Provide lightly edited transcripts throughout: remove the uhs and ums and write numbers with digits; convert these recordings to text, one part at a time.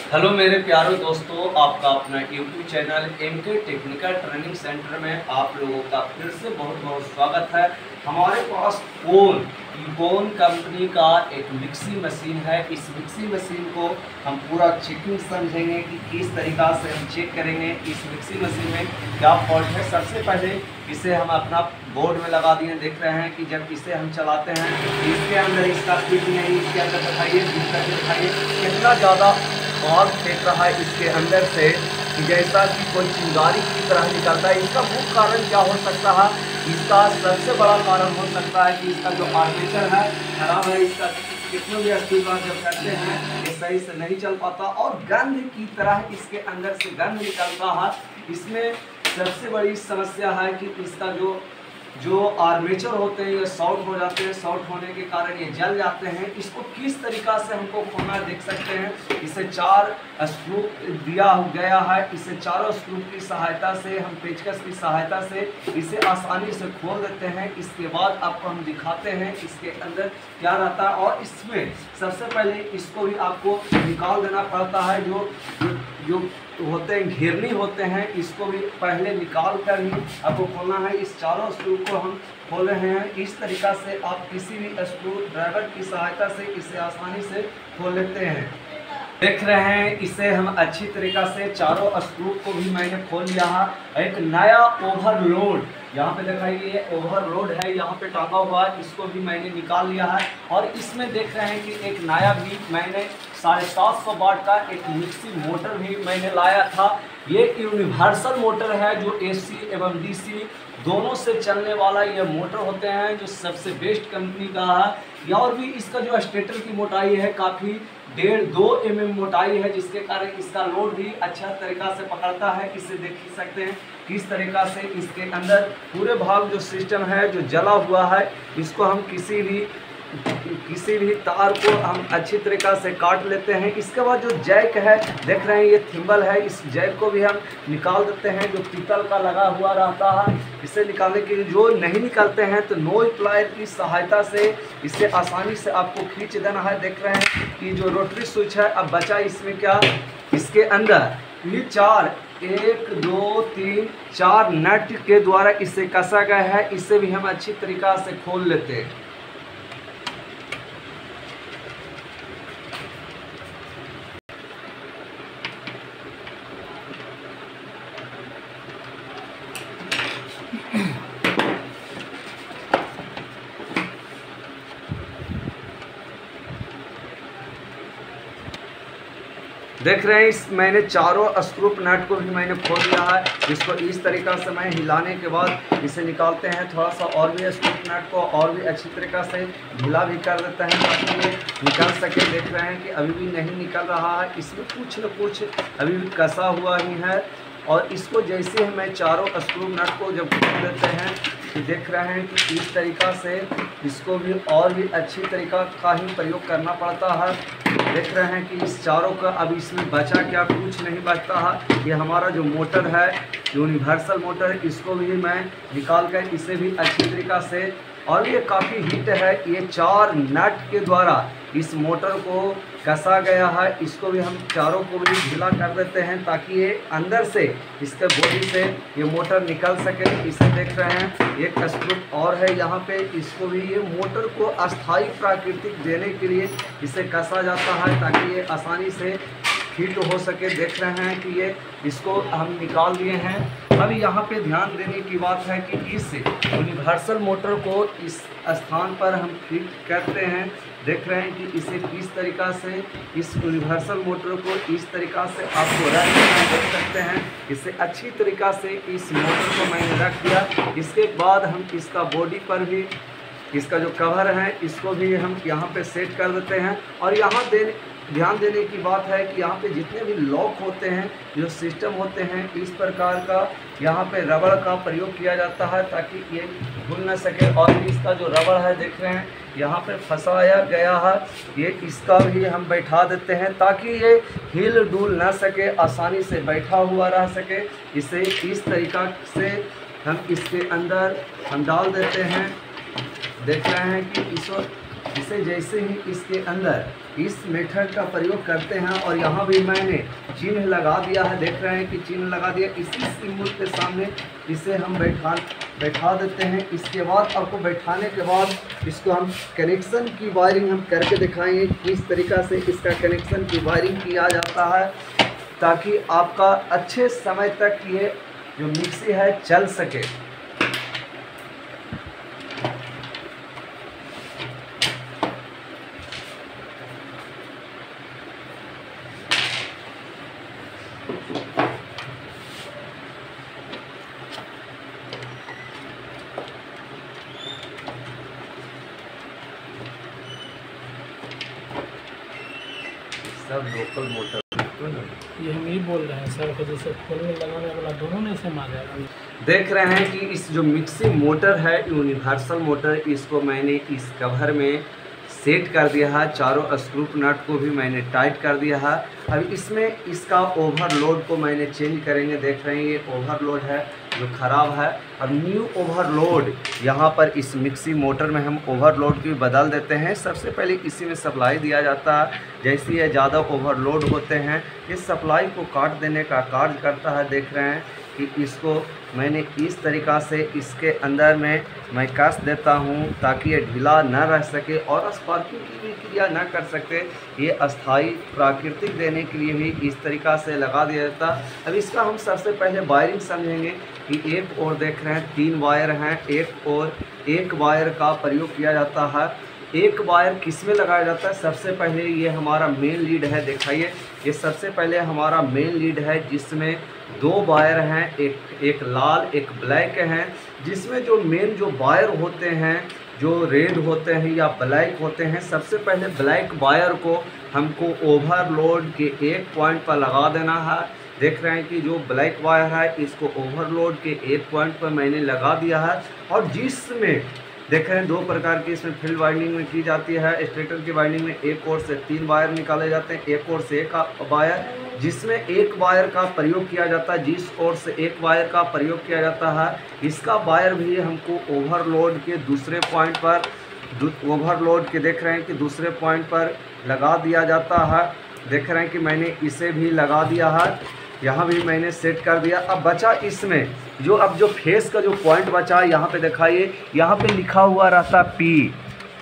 Hello मेरे प्यारे दोस्तों, आपका अपना YouTube channel MK technical training centre में आप लोगों का फिर से बहुत बहुत स्वागत है। हमारे पास इकोन कंपनी का एक मिक्सी मशीन है। इस मिक्सी मशीन को हम पूरा चेकिंग समझेंगे कि किस तरीक़ा से हम चेक करेंगे इस मिक्सी मशीन में क्या फॉल्ट है। सबसे पहले इसे हम अपना बोर्ड में लगा दिए, देख रहे हैं कि जब इसे हम चलाते हैं इसके अंदर इसका फिट नहीं, इसके अंदर दिखाइए कितना ज़्यादा आग फेंक रहा है इसके अंदर से, जैसा कि कोई चिंगारी की तरह निकलता है। इसका मुख्य कारण क्या हो सकता है? इसका सबसे बड़ा कारण हो सकता है कि इसका जो आर्मेचर है खराब है। इसका कितने भी स्पीड जब करते हैं ये सही से नहीं चल पाता और गंध की तरह इसके अंदर से गंध निकलता है। इसमें सबसे बड़ी समस्या है कि इसका जो आर्मेचर होते हैं ये शॉर्ट हो जाते हैं। शॉर्ट होने के कारण ये जल जाते हैं। इसको किस तरीक़ा से हमको खोलना देख सकते हैं। इसे 4 स्क्रू दिया गया है। इसे चारों स्क्रू की सहायता से हम पेचकस की सहायता से इसे आसानी से खोल देते हैं। इसके बाद आपको हम दिखाते हैं इसके अंदर क्या रहता है। और इसमें सबसे पहले इसको भी आपको निकाल देना पड़ता है। जो होते हैं घेरनी होते हैं, इसको भी पहले निकाल कर ही आपको खोलना है। इस चारों स्क्रू को हम खोल रहे हैं। इस तरीक़ा से आप किसी भी स्क्रू ड्राइवर की सहायता से इसे आसानी से खोल लेते हैं। देख रहे हैं इसे हम अच्छी तरीक़ा से चारों स्क्रू को भी मैंने खोल लिया है। एक नया ओवरलोड यहाँ पे दिखाइए, ये ओवरलोड है यहाँ पे टांगा हुआ है, इसको भी मैंने निकाल लिया है। और इसमें देख रहे हैं कि एक नया भी मैंने 750 वाट का एक मिक्सी मोटर भी मैंने लाया था। ये यूनिवर्सल मोटर है जो AC एवं DC दोनों से चलने वाला ये मोटर होते हैं, जो सबसे बेस्ट कंपनी का है। और भी इसका जो स्टेटर की मोटाई है काफ़ी 1.5-2 mm मोटाई है, जिसके कारण इसका लोड भी अच्छा तरीक़ा से पकड़ता है। इसे देख सकते हैं किस तरीक़ा से इसके अंदर पूरे भाग जो सिस्टम है जो जला हुआ है, इसको हम किसी भी तार को हम अच्छी तरीक़ा से काट लेते हैं। इसके बाद जो जैक है देख रहे हैं ये थिम्बल है, इस जैक को भी हम निकाल देते हैं जो पीतल का लगा हुआ रहता है। इसे निकालने के लिए जो नहीं निकलते हैं तो नोज प्लायर की सहायता से इसे आसानी से आपको खींच देना है। देख रहे हैं कि जो रोटरी स्विच है अब बचा इसमें क्या, इसके अंदर ये 1 2 3 4 नट के द्वारा इसे कसा गया है। इसे भी हम अच्छी तरीक़ा से खोल लेते हैं। देख रहे हैं इस मैंने चारों स्क्रू नट को भी मैंने खोल दिया है। इसको इस तरीक़ा से मैं हिलाने के बाद इसे निकालते हैं। थोड़ा सा और भी स्क्रू नट को और भी अच्छी तरीक़ा से ढीला भी कर देते हैं ताकि ये निकल सके। देख रहे हैं कि अभी भी नहीं निकल रहा है, इसमें कुछ न कुछ अभी भी कसा हुआ ही है। और इसको जैसे हमें चारों स्क्रू नट को जब खोल देते हैं तो देख रहे हैं कि इस तरीक़ा से इसको भी और भी अच्छी तरीक़ा का ही प्रयोग करना पड़ता है। देख रहे हैं कि इस चारों का अब इसमें बचा क्या, कुछ नहीं बचता है। ये हमारा जो मोटर है यूनिवर्सल मोटर, इसको भी मैं निकाल कर इसे भी अच्छी तरीक़ा से, और ये काफ़ी हिट है, ये 4 नट के द्वारा इस मोटर को कसा गया है। इसको भी हम चारों को भी ढीला कर देते हैं ताकि ये अंदर से इसके बॉडी से ये मोटर निकल सके। इसे देख रहे हैं एक स्क्रू और है यहाँ पे, इसको भी ये मोटर को अस्थायी प्राकृतिक देने के लिए इसे कसा जाता है ताकि ये आसानी से फिट हो सके। देख रहे हैं कि ये इसको हम निकाल दिए हैं। अब यहाँ पे ध्यान देने की बात है कि इस यूनिवर्सल मोटर को इस स्थान पर हम फिट करते हैं। देख रहे हैं कि इसे किस तरीक़ा से इस यूनिवर्सल मोटर को इस तरीक़ा से आपको रख देख सकते हैं। इसे अच्छी तरीक़ा से इस मोटर को मैंने रख दिया। इसके बाद हम इसका बॉडी पर भी इसका जो कवर है इसको भी हम यहाँ पे सेट कर देते हैं। और यहाँ ध्यान देने की बात है कि यहाँ पे जितने भी लॉक होते हैं जो सिस्टम होते हैं इस प्रकार का यहाँ पे रबड़ का प्रयोग किया जाता है ताकि ये भूल न सके। और इसका जो रबड़ है देख रहे हैं यहाँ पे फंसाया गया है, ये इसका भी हम बैठा देते हैं ताकि ये हिल डुल न सके, आसानी से बैठा हुआ रह सके। इसे इस तरीक़ा से हम इसके अंदर हम डाल देते हैं। देख रहे हैं कि इसको इसे जैसे ही इसके अंदर इस मेथड का प्रयोग करते हैं और यहाँ भी मैंने चिन्ह लगा दिया है, देख रहे हैं कि चिन्ह लगा दिया। इसी सिंबल के सामने इसे हम बैठा देते हैं। इसके बाद आपको बैठाने के बाद इसको हम कनेक्शन की वायरिंग हम करके दिखाएंगे किस तरीक़ा से इसका कनेक्शन की वायरिंग किया जाता है, ताकि आपका अच्छे समय तक ये जो मिक्सी है चल सके। सब लोकल मोटर ये हम ही बोल रहे हैं सर को, जैसे खोलने लगाने वाला दोनों ने से मार जाएगा। देख रहे हैं कि इस जो मिक्सी मोटर है यूनिवर्सल मोटर, इसको मैंने इस कवर में सेट कर दिया है। चारों स्क्रू नट को भी मैंने टाइट कर दिया है। अब इसमें इसका ओवरलोड को मैंने चेंज करेंगे। देख रहे हैं ये ओवरलोड है जो ख़राब है। अब न्यू ओवरलोड यहाँ पर इस मिक्सी मोटर में हम ओवरलोड भी बदल देते हैं। सबसे पहले इसी में सप्लाई दिया जाता है। जैसे ये ज़्यादा ओवरलोड होते हैं ये सप्लाई को काट देने का कार्य करता है। देख रहे हैं कि इसको मैंने इस तरीक़ा से इसके अंदर में मैं कस देता हूं ताकि ये ढीला न रह सके और स्पार्किंग की भी क्रिया न कर सके। ये अस्थाई प्राकृतिक देने के लिए भी इस तरीक़ा से लगा दिया जाता। अब इसका हम सबसे पहले वायरिंग समझेंगे कि एक और देख रहे हैं 3 वायर हैं, एक और एक वायर का प्रयोग किया जाता है। एक वायर किस में लगाया जाता है? सबसे पहले ये हमारा मेन लीड है, दिखाइए ये सबसे पहले हमारा मेन लीड है जिसमें 2 वायर हैं, एक लाल एक ब्लैक हैं। जिसमें जो मेन जो वायर होते हैं जो रेड होते हैं या ब्लैक होते हैं, सबसे पहले ब्लैक वायर को हमको ओवरलोड के एक पॉइंट पर लगा देना है। देख रहे हैं कि जो ब्लैक वायर है इसको ओवरलोड के एक पॉइंट पर मैंने लगा दिया है। और जिसमें देख रहे हैं 2 प्रकार की इसमें फील्ड वाइंडिंग में की जाती है। स्टेटर की वाइंडिंग में एक ओर से 3 वायर निकाले जाते हैं, एक ओर से एक वायर, जिसमें एक वायर का प्रयोग किया जाता है। जिस ओर से एक वायर का प्रयोग किया जाता है इसका वायर भी हमको ओवरलोड के दूसरे पॉइंट पर ओवरलोड के देख रहे हैं कि दूसरे पॉइंट पर लगा दिया जाता है। देख रहे हैं कि मैंने इसे भी लगा दिया है, यहाँ भी मैंने सेट कर दिया। अब बचा इसमें जो अब जो फेस का जो पॉइंट बचा यहाँ पे दिखाइए, यहाँ पे लिखा हुआ रहता पी।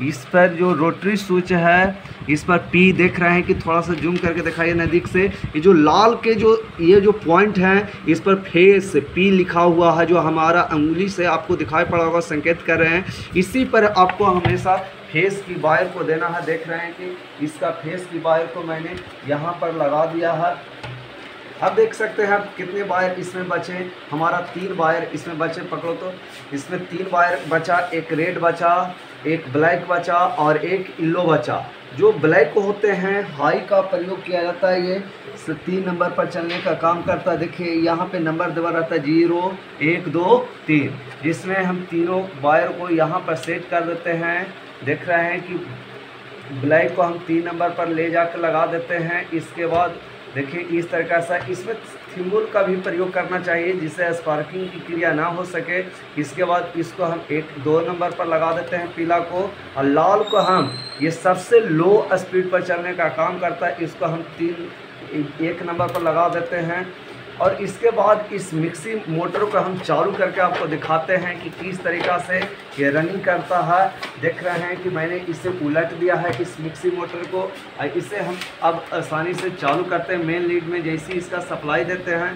इस पर जो रोटरी स्विच है इस पर पी देख रहे हैं कि थोड़ा सा जूम करके दिखाइए नज़दीक से। ये जो लाल के जो ये जो पॉइंट हैं इस पर फेस पी लिखा हुआ है, जो हमारा उंगली से आपको दिखाई पड़ा होगा, संकेत कर रहे हैं। इसी पर आपको हमेशा फेस की वायर को देना है। देख रहे हैं कि इसका फेस की वायर को मैंने यहाँ पर लगा दिया है। अब देख सकते हैं आप कितने वायर इसमें बचे। हमारा 3 वायर इसमें बचे, पकड़ो तो इसमें 3 वायर बचा, एक रेड बचा, एक ब्लैक बचा और एक येलो बचा। जो ब्लैक होते हैं हाई का प्रयोग किया जाता है, ये 3 नंबर पर चलने का काम करता है। देखिए यहाँ पे नंबर देवा रहता है 0 1 2 3, जिसमें हम तीनों वायर को यहाँ पर सेट कर देते हैं। देख रहे हैं कि ब्लैक को हम 3 नंबर पर ले जाकर लगा देते हैं। इसके बाद देखिए इस तरह से इसमें थिम्बल का भी प्रयोग करना चाहिए जिससे स्पार्किंग की क्रिया ना हो सके। इसके बाद इसको हम 2 नंबर पर लगा देते हैं पीला को, और लाल को हम ये सबसे लो स्पीड पर चलने का काम करता है, इसको हम 1 नंबर पर लगा देते हैं। और इसके बाद इस मिक्सी मोटर को हम चालू करके आपको दिखाते हैं कि किस तरीक़ा से ये रनिंग करता है। देख रहे हैं कि मैंने इसे उलट दिया है इस मिक्सी मोटर को, और इसे हम अब आसानी से चालू करते हैं। मेन लीड में जैसे इसका सप्लाई देते हैं,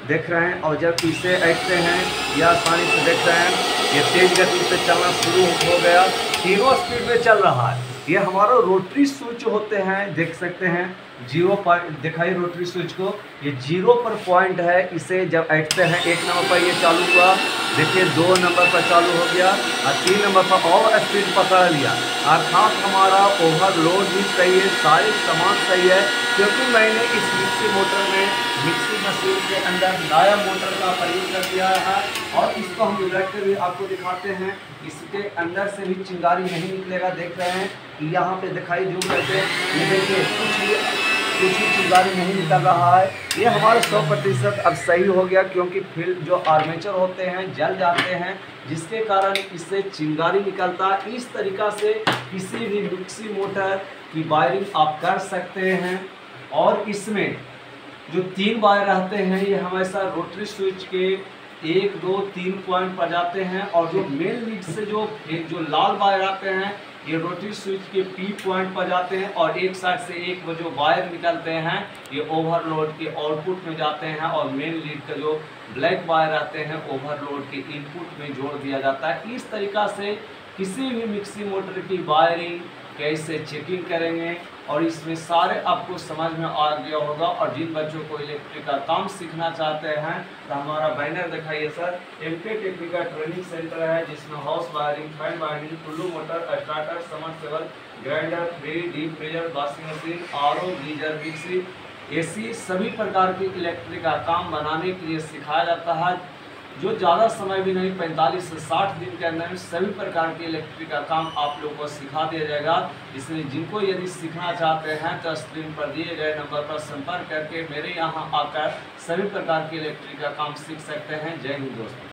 देख रहे हैं, और जब इसे ऐठते हैं या आसानी से देख रहे हैं ये तेज़ गति से चलना शुरू हो गया, 0 स्पीड में चल रहा है। ये हमारा रोटरी स्विच होते हैं, देख सकते हैं 0 पर दिखाई रोटरी स्विच को, ये 0 पर पॉइंट है। इसे जब ऐठते हैं 1 नंबर पर ये चालू हुआ, देखिए 2 नंबर पर चालू हो गया और 3 नंबर पर और स्पीड पकड़ लिया। अर्थात हमारा ओवरलोड भी सही है, सारे सामान सही है, क्योंकि मैंने इस मिक्सी मोटर में मिक्सी मशीन के अंदर नया मोटर का प्रयोग कर दिया है। और इसको हम उलट कर भी आपको दिखाते हैं, इसके अंदर से भी चिंगारी नहीं निकलेगा। देख रहे हैं कि यहाँ पे दिखाई जूम करके, ये देखिए कुछ ही चिंगारी नहीं निकल रहा है। ये हमारे 100% अब सही हो गया, क्योंकि फिर जो आर्मेचर होते हैं जल जाते हैं, जिसके कारण इससे चिंगारी निकलता है। इस तरीक़ा से किसी भी मिक्सी मोटर की वायरिंग आप कर सकते हैं। और इसमें जो 3 वायर रहते हैं ये हमेशा रोटरी स्विच के 1, 2, 3 पॉइंट पर जाते हैं, और जो मेन लीड से जो लाल वायर आते हैं ये रोटरी स्विच के P पॉइंट पर जाते हैं, और एक साइड से एक जो वायर निकलते हैं ये ओवरलोड के आउटपुट में जाते हैं, और मेन लीड का जो ब्लैक वायर आते हैं ओवरलोड के इनपुट में जोड़ दिया जाता है। इस तरीक़ा से किसी भी मिक्सी मोटर की वायरिंग कैसे चेकिंग करेंगे, और इसमें सारे आपको समझ में आ गया होगा। और जिन बच्चों को इलेक्ट्रिक का काम सीखना चाहते हैं तो हमारा बैनर दिखाइए sir. MK technical training centre है, जिसमें house wiring, fan wiring, Tullu motor, starter, submersible, grinder, fridge, deep freezer, washing machine, RO, geyser, mixie, AC सभी प्रकार के इलेक्ट्रिक का काम बनाने के लिए सिखाया जाता है। जो ज़्यादा समय भी नहीं, 45 से 60 दिन के अंदर में सभी प्रकार के इलेक्ट्रिक का काम आप लोगों को सिखा दिया जाएगा। इसलिए जिनको यदि सीखना चाहते हैं तो स्क्रीन पर दिए गए नंबर पर संपर्क करके मेरे यहाँ आकर सभी प्रकार के इलेक्ट्रिक का काम सीख सकते हैं। जय हिंद दोस्तों।